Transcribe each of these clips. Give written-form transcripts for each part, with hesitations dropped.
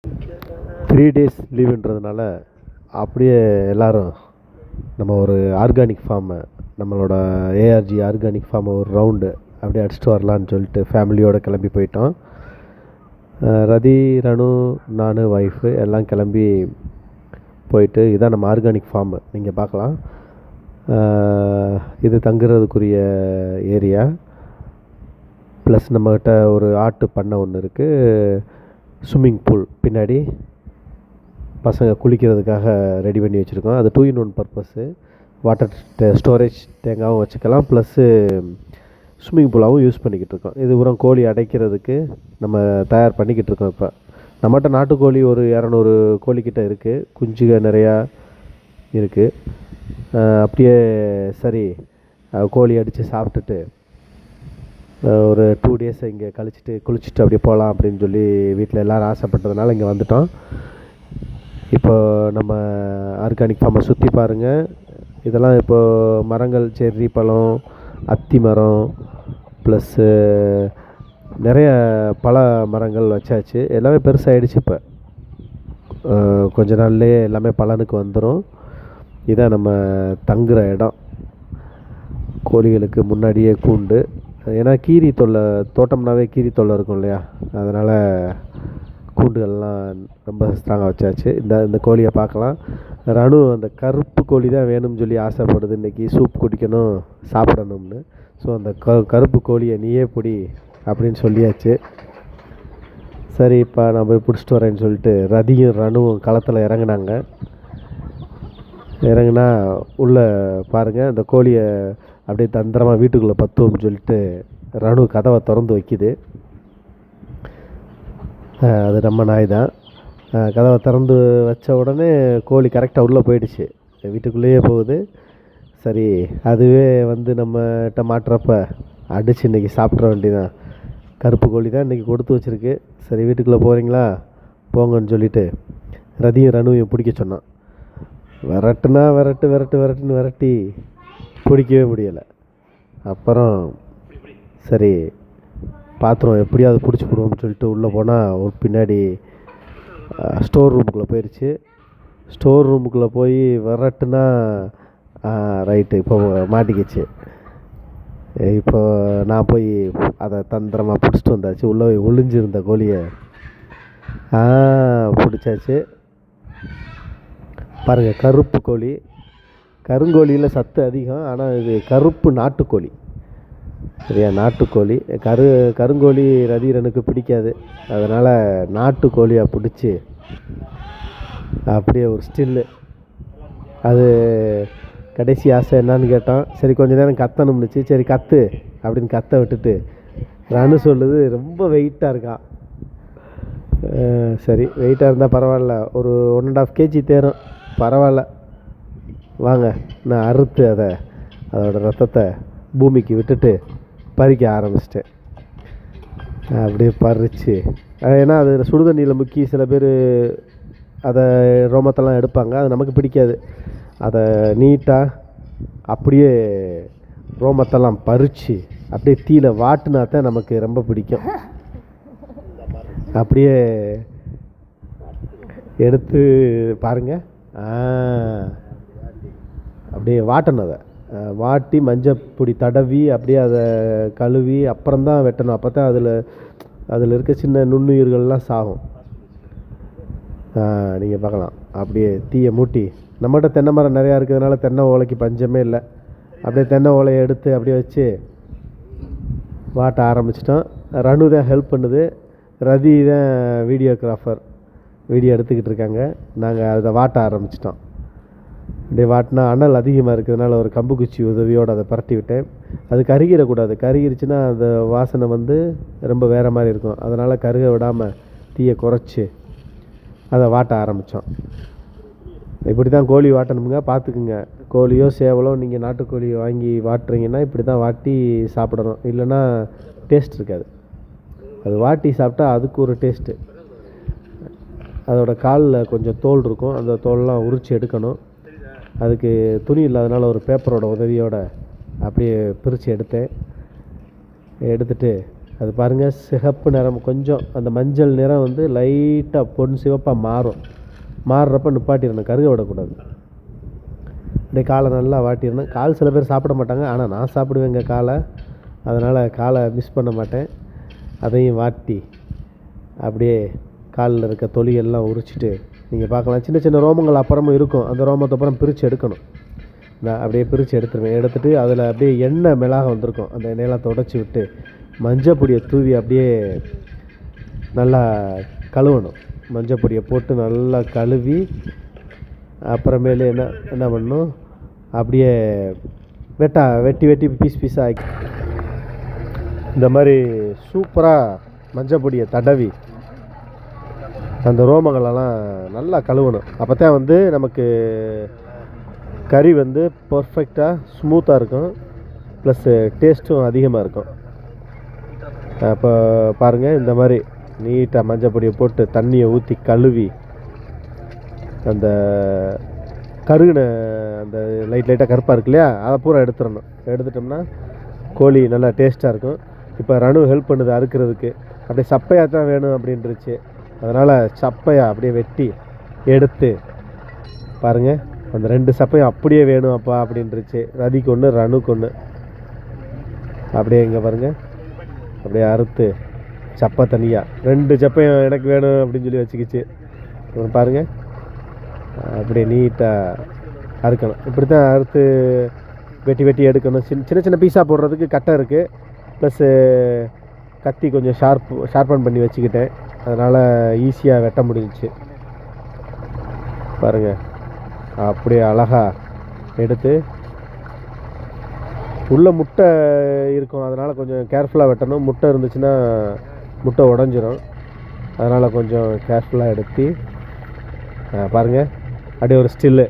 3 days லீவுன்றதுனால அப்படியே எல்லோரும் நம்ம ஒரு ஆர்கானிக் ஃபார்மை நம்மளோட ஏஆர்ஜி ஆர்கானிக் ஃபார்மை ஒரு ரவுண்டு அப்படியே அடிச்சுட்டு வரலான்னு சொல்லிட்டு ஃபேமிலியோடு கிளம்பி போயிட்டோம். ரதி, ரணு, நான், ஒய்ஃபு எல்லாம் கிளம்பி போயிட்டு இதான் நம்ம ஆர்கானிக் ஃபார்மு நீங்கள் பார்க்கலாம். இது தங்குறதுக்குரிய ஏரியா. ப்ளஸ் நம்மக்கிட்ட ஒரு ஆட்டு பண்ணை ஒன்று இருக்குது. ஸ்விம்மிங் பூல் பின்னாடி பசங்க குளிக்கிறதுக்காக ரெடி பண்ணி வச்சுருக்கோம். அது 2 in 1 பர்பஸ்ஸு. வாட்டர் ஸ்டோரேஜ் டேங்காகவும் வச்சுக்கலாம், ப்ளஸ்ஸு ஸ்விம்மிங் பூலாகவும் யூஸ் பண்ணிக்கிட்டு இருக்கோம். இது பூரம் கோழி அடைக்கிறதுக்கு நம்ம தயார் பண்ணிக்கிட்டு இருக்கோம். இப்போ நம்மகிட்ட நாட்டுக்கோழி ஒரு 200 கோழிக்கிட்ட இருக்குது. குஞ்சுக நிறையா இருக்குது. அப்படியே சரி கோழி அடித்து சாப்பிட்டுட்டு ஒரு 2 days இங்கே குளிச்சுட்டு அப்படியே போகலாம் அப்படின்னு சொல்லி வீட்டில் எல்லோரும் ஆசைப்பட்டதுனால இங்கே வந்துட்டோம். இப்போ நம்ம ஆர்கானிக் ஃபார்மை சுற்றி பாருங்கள். இதெல்லாம் இப்போது மரங்கள், செர்ரி பழம், அத்தி மரம், ப்ளஸ்ஸு நிறைய பல மரங்கள் வச்சாச்சு. எல்லாமே பெருசாகிடுச்சு. இப்போ கொஞ்ச நாள்லேயே எல்லாமே பலனுக்கு வந்துடும். இதான் நம்ம தங்குற இடம். கோழிகளுக்கு முன்னாடியே கூண்டு. ஏன்னா கீரி தொல்லை, தோட்டம்னாவே கீரி தொல்லை இருக்கும் இல்லையா, அதனால் கூண்டுகள்லாம் ரொம்ப ஸ்ட்ராங்காக வச்சாச்சு. இந்த கோழியை பார்க்கலாம். ரணு அந்த கருப்பு கோழி தான் வேணும்னு சொல்லி ஆசைப்படுது. இன்றைக்கி சூப் குடிக்கணும், சாப்பிடணும்னு. ஸோ அந்த கருப்பு கோழியை நீயே பிடி அப்படின்னு சொல்லியாச்சு. சரி, இப்போ நான் போய் பிடிச்சிட்டு வரேன்னு சொல்லிட்டு ரதியும் ரணுவும் களத்தில் இறங்கினாங்க. இறங்குனா உள்ளே பாருங்கள், அந்த கோழியை அப்படியே தந்திரமாக வீட்டுக்குள்ளே பத்துவோம்னு சொல்லிட்டு ரணு கதவை திறந்து வைக்கிது. அது நம்ம நாய் தான். கதவை திறந்து வச்ச உடனே கோழி கரெக்டாக உள்ளே போயிடுச்சு, வீட்டுக்குள்ளேயே போகுது. சரி, அதுவே வந்து நம்மகிட்ட மாட்டுறப்ப அடித்து இன்றைக்கி சாப்பிட்ற வேண்டியதான். கருப்பு கோழி தான் இன்றைக்கி கொடுத்து வச்சுருக்கு. சரி, வீட்டுக்குள்ளே போகிறீங்களா, போங்கன்னு சொல்லிவிட்டு ரதியும் ரணுவையும் பிடிக்க சொன்னான். விரட்டுனா விரட்டுன்னு விரட்டி பிடிக்கவே முடியலை. அப்புறம் சரி பாத்திரம் எப்படியாவது பிடிச்சி போடுவோம்னு சொல்லிட்டு உள்ளே போனால் ஒரு பின்னாடி ஸ்டோர் ரூமுக்குள்ளே போயிடுச்சு. ஸ்டோர் ரூமுக்குள்ளே போய் விரட்டுனா ரைட்டு இப்போ மாட்டிக்கிச்சு. இப்போ நான் போய் அதை தந்திரமாக பிடிச்சிட்டு வந்தாச்சு. உள்ளே போய் ஒளிஞ்சிருந்த கோழியை பிடிச்சாச்சு. பாருங்கள், கருப்பு கோழி. கருங்கோழியில் சத்து அதிகம், ஆனால் இது கருப்பு நாட்டுக்கோழி. சரியா, நாட்டுக்கோழி. கருங்கோழி ரதிரனுக்கு பிடிக்காது. அதனால் நாட்டுக்கோழியாக பிடிச்சி அப்படியே ஒரு ஸ்டில்லு. அது கடைசி ஆசை என்னான்னு கேட்டான். சரி, கொஞ்ச நேரம் கத்தணும்னுச்சு. சரி கத்து அப்படின்னு கத்த விட்டுட்டு ரனு சொல்லுது ரொம்ப வெயிட்டாக இருக்கான். சரி, வெயிட்டாக இருந்தால் பரவாயில்ல, ஒரு 1.5 kg தேரும், பரவாயில்ல வாங்க, நான் அறுத்து அதோட ரத்தத்தை பூமிக்கு விட்டுட்டு பறிக்க ஆரம்பிச்சிட்டேன். அப்படியே பறித்து, ஏன்னா அது சுடுதண்ணியில் முக்கி சில பேர் அதை ரோமத்தெல்லாம் எடுப்பாங்க. அது நமக்கு பிடிக்காது. அதை நீட்டாக அப்படியே ரோமத்தெல்லாம் பறித்து அப்படியே தீயில வாட்டினா தான் நமக்கு ரொம்ப பிடிக்கும். அப்படியே எடுத்து பாருங்கள், அப்படியே வாட்டணும். அதை வாட்டி மஞ்சப்பொடி தடவி அப்படியே அதை கழுவி அப்புறம்தான் வெட்டணும். அப்போ தான் அதில் இருக்க சின்ன நுண்ணுயிர்கள்லாம் சாகும். நீங்கள் பார்க்கலாம். அப்படியே தீயை மூட்டி, நம்மகிட்ட தென்னை மரம் நிறையா இருக்கிறதுனால தென்னை ஓலைக்கு பஞ்சமே இல்லை. அப்படியே தென்னை ஓலையை எடுத்து அப்படியே வச்சு வாட்ட ஆரம்பிச்சிட்டோம். ரணு தான் ஹெல்ப் பண்ணுது. ரதி தான் வீடியோகிராஃபர், வீடியோ எடுத்துக்கிட்டு இருக்காங்க. நாங்கள் அதை வாட்ட ஆரம்பிச்சிட்டோம். அப்படியே வாட்டினா அனல் அதிகமாக இருக்கிறதுனால ஒரு கம்பு குச்சி உதவியோடு அதை பரட்டி விட்டேன். அது கருகிடக்கூடாது. கருகிருச்சுன்னா அந்த வாசனை வந்து ரொம்ப வேறு மாதிரி இருக்கும். அதனால் கருக விடாமல் தீயை குறைச்சி அதை வாட்ட ஆரம்பித்தோம். இப்படி தான் கோழி வாட்டணுமுங்க, பார்த்துக்குங்க. கோழியோ சேவலோ நீங்கள் நாட்டுக்கோழி வாங்கி வாட்டுறீங்கன்னா இப்படி தான் வாட்டி சாப்பிடணும், இல்லைன்னா டேஸ்ட் இருக்காது. அது வாட்டி சாப்பிட்டா அதுக்கு ஒரு டேஸ்ட்டு. அதோட காலில் கொஞ்சம் தோல் இருக்கும், அந்த தோல்லாம் உரித்து எடுக்கணும். அதுக்கு துணி இல்லாதனால ஒரு பேப்பரோட உதவியோடு அப்படியே பிரித்து எடுத்துட்டு அது பாருங்கள் சிகப்பு நிறம், கொஞ்சம் அந்த மஞ்சள் நிறம் வந்து லைட்டாக பொன் சிவப்பாக மாறுறப்ப நிப்பாட்டிடணும், கருக விடக்கூடாது. அப்படியே காலை நல்லா வாட்டிடணும். கால் சில பேர் சாப்பிட மாட்டாங்க, ஆனால் நான் சாப்பிடுவேங்க காலை, அதனால் காலை மிஸ் பண்ண மாட்டேன். அதையும் வாட்டி அப்படியே காலில் இருக்க தொலியெல்லாம் உரிச்சிட்டு நீங்கள் பார்க்கலாம். சின்ன சின்ன ரோமங்கள் அப்புறமும் இருக்கும், அந்த ரோமத்தை அப்புறம் பிரித்து எடுக்கணும். நான் அப்படியே பிரித்து எடுத்துருவேன். எடுத்துகிட்டு அதில் அப்படியே எண்ணெய் மிளகாக வந்திருக்கும், அந்த எண்ணெயெல்லாம் தொடச்சி விட்டு மஞ்சள் பொடியை தூவி அப்படியே நல்லா கழுவணும். மஞ்சள் பொடியை போட்டு நல்லா கழுவி அப்புறமேலு என்ன பண்ணணும், அப்படியே வெட்டி பீஸாக ஆக்கி இந்த மாதிரி சூப்பராக மஞ்சள் பொடியை தடவி அந்த ரோமங்களெல்லாம் நல்லா கழுவணும். அப்போ தான் வந்து நமக்கு கறி வந்து பர்ஃபெக்டாக ஸ்மூத்தாக இருக்கும், ப்ளஸ்ஸு டேஸ்ட்டும் அதிகமாக இருக்கும். அப்போ பாருங்கள், இந்த மாதிரி நீட்டாக மஞ்சள் பொடியை போட்டு தண்ணியை ஊற்றி கழுவி அந்த கருகின அந்த லைட்டாக கருப்பாக இருக்கு இல்லையா, அதை பூரா எடுத்துடணும். எடுத்துட்டோம்னா கோழி நல்லா டேஸ்ட்டாக இருக்கும். இப்போ ரணு ஹெல்ப் பண்ணுது அறுக்கிறதுக்கு. அப்படியே சப்பையாக தான் வேணும் அப்படின்ட்டுருச்சு, அதனால் சப்பையாக அப்படியே வெட்டி எடுத்து பாருங்கள், அந்த 2 சப்பையும் அப்படியே வேணும் அப்பா அப்படின்ட்டுருச்சு. ரதிக்கு ஒன்று, ரணுக்கு ஒன்று. அப்படியே இங்கே பாருங்கள், அப்படியே அறுத்து சப்பை தனியாக 2 சப்பையும் எனக்கு வேணும் அப்படின்னு சொல்லி வச்சுக்கிச்சு. பாருங்கள், அப்படியே நீட்டாக அறுக்கணும். இப்படி தான் அறுத்து வெட்டி எடுக்கணும். சின்ன சின்ன பீஸாக போடுறதுக்கு கட்டை இருக்குது, ப்ளஸ்ஸு கத்தி கொஞ்சம் ஷார்பன் பண்ணி வச்சுக்கிட்டேன், அதனால் ஈஸியாக வெட்ட முடிஞ்சிச்சு. பாருங்கள், அப்படியே அழகாக எடுத்து உள்ளே முட்டை இருக்கும், அதனால் கொஞ்சம் கேர்ஃபுல்லாக வெட்டணும். முட்டை இருந்துச்சுன்னா முட்டை உடஞ்சிரும், அதனால் கொஞ்சம் கேர்ஃபுல்லாக எடுத்து பாருங்கள், அப்படியே ஒரு ஸ்டில்லு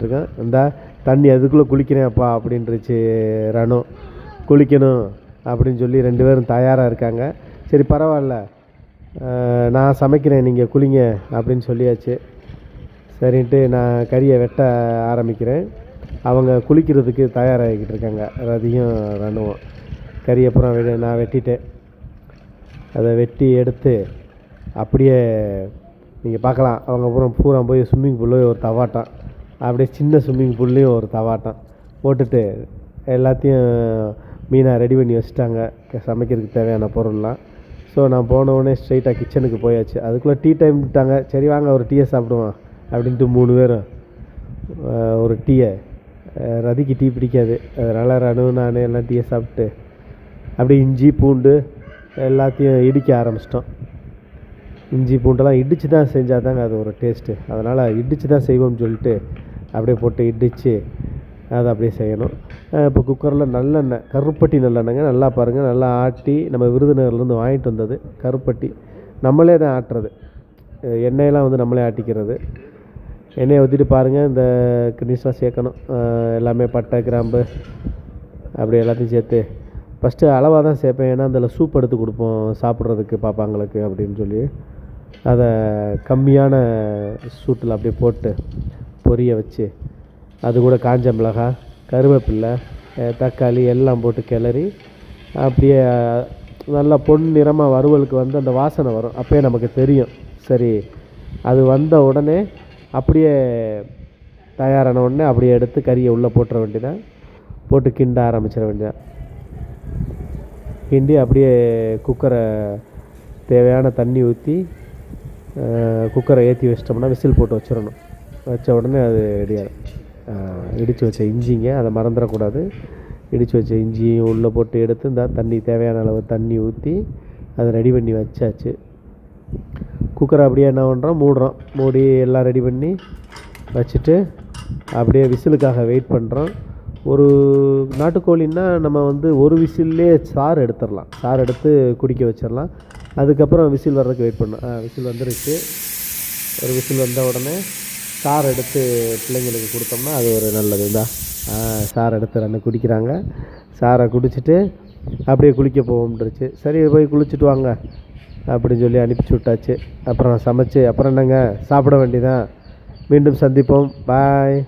இருக்கேன். இந்த தண்ணி அதுக்குள்ளே குளிக்கிறேன் அப்பா அப்படின்ட்டுருச்சு ரணு. குளிக்கணும் அப்படின்னு சொல்லி 2 பேரும் தயாராக இருக்காங்க. சரி பரவாயில்ல, நான் சமைக்கிறேன், நீங்கள் குளிங்க அப்படின்னு சொல்லியாச்சு. சரின்ட்டு நான் கறியை வெட்ட ஆரம்பிக்கிறேன். அவங்க குளிக்கிறதுக்கு தயாராகிக்கிட்டு இருக்காங்க, ரதியும் ரணுவும். கறி அப்புறம் நான் வெட்டிட்டேன். அதை வெட்டி எடுத்து அப்படியே நீங்கள் பார்க்கலாம், அவங்க பூரா போய் ஸ்விம்மிங் பூல்லையும் ஒரு தவாட்டம், அப்படியே சின்ன ஸ்விம்மிங் பூல்லையும் ஒரு தவாட்டம் போட்டுட்டு எல்லாத்தையும் மீனாக ரெடி பண்ணி வச்சுட்டாங்க, சமைக்கிறதுக்கு தேவையான பொருள்லாம். ஸோ நான் போனவுடனே ஸ்ட்ரைட்டாக கிச்சனுக்கு போயாச்சு. அதுக்குள்ளே டீ டைம் விட்டாங்க. சரி வாங்க ஒரு டீயை சாப்பிடுவோம் அப்படின்ட்டு 3 பேரும் ஒரு டீயை, ரதிக்கு டீ பிடிக்காது, அதனால் ரணு நான் எல்லாம் டீயை சாப்பிட்டு அப்படியே இஞ்சி பூண்டு எல்லாத்தையும் இடிக்க ஆரம்பிச்சிட்டோம். இஞ்சி பூண்டெல்லாம் இடித்து தான் செஞ்சால் தாங்க அது ஒரு டேஸ்ட்டு, அதனால் இடித்து தான் செய்வோம்னு சொல்லிட்டு அப்படியே போட்டு இடித்து அதை அப்படியே செய்யணும். இப்போ குக்கரில் நல்லெண்ணெய், கருப்பட்டி நல்லெண்ணெய்ங்க, நல்லா பாருங்கள், நல்லா ஆட்டி நம்ம விருதுநகர்லேருந்து வாங்கிட்டு வந்தது கருப்பட்டி. நம்மளே தான் ஆட்டுறது, எண்ணெயெல்லாம் வந்து நம்மளே ஆட்டிக்கிறது. எண்ணெயை ஊற்றிட்டு பாருங்கள், இந்த கிண்ணிஸ்லாம் சேர்க்கணும், எல்லாமே பட்டை கிராம்பு அப்படி எல்லாத்தையும் சேர்த்து ஃபஸ்ட்டு அளவாக தான் சேர்ப்பேன், ஏன்னா அதில் சூப் எடுத்து கொடுப்போம் சாப்பிட்றதுக்கு பாப்பாங்களுக்கு அப்படின்னு சொல்லி. அதை கம்மியான சூட்டில் அப்படியே போட்டு பொரிய வச்சு, அது கூட காஞ்ச மிளகாய், கருவேப்பில்லை, தக்காளி எல்லாம் போட்டு கிளறி அப்படியே நல்லா பொன் நிறமாக வறுவலுக்கு வந்து அந்த வாசனை வரும். அப்போயே நமக்கு தெரியும், சரி அது வந்த உடனே அப்படியே தயாரான உடனே அப்படியே எடுத்து கறியை உள்ளே போட்டுற வேண்டியதான், போட்டு கிண்ட ஆரம்பிச்சிட வேண்டியதான். கிண்டி அப்படியே குக்கரை தேவையான தண்ணி ஊற்றி குக்கரை ஏற்றி வச்சிட்டோம்னா விசில் போட்டு வச்சிடணும். வச்ச உடனே அது ரெடியாகும். இடித்து வச்ச இஞ்சிங்க, அதை மறந்துடக்கூடாது. இடித்து வச்ச இஞ்சியும் உள்ளே போட்டு எடுத்து இந்த தண்ணி தேவையான அளவு தண்ணி ஊற்றி அதை ரெடி பண்ணி வச்சாச்சு. குக்கரை அப்படியே என்ன பண்ணுறோம், மூடி எல்லாம் ரெடி பண்ணி வச்சுட்டு அப்படியே விசிலுக்காக வெயிட் பண்ணுறோம். ஒரு நாட்டுக்கோழின்னா நம்ம வந்து ஒரு விசில்லே சாறு எடுத்துடலாம், சாறு எடுத்து குடிக்க வச்சிடலாம். அதுக்கப்புறம் விசில் வர்றதுக்கு வெயிட் பண்ணோம். விசில் வந்துருச்சு. ஒரு விசில் வந்த உடனே சாறு எடுத்து பிள்ளைங்களுக்கு கொடுத்தோம்னா அது ஒரு நல்லது தான். சாறு எடுத்து 2 குடிக்கிறாங்க. சாரை குடிச்சிட்டு அப்படியே குளிக்க போவோம்ன்றுச்சு. சரி போய் குளிச்சுட்டு வாங்க அப்படின்னு சொல்லி அனுப்பிச்சி விட்டாச்சு. அப்புறம் சமைச்சு அப்புறம் என்னங்க சாப்பிட வேண்டியதான். மீண்டும் சந்திப்போம். பாய்.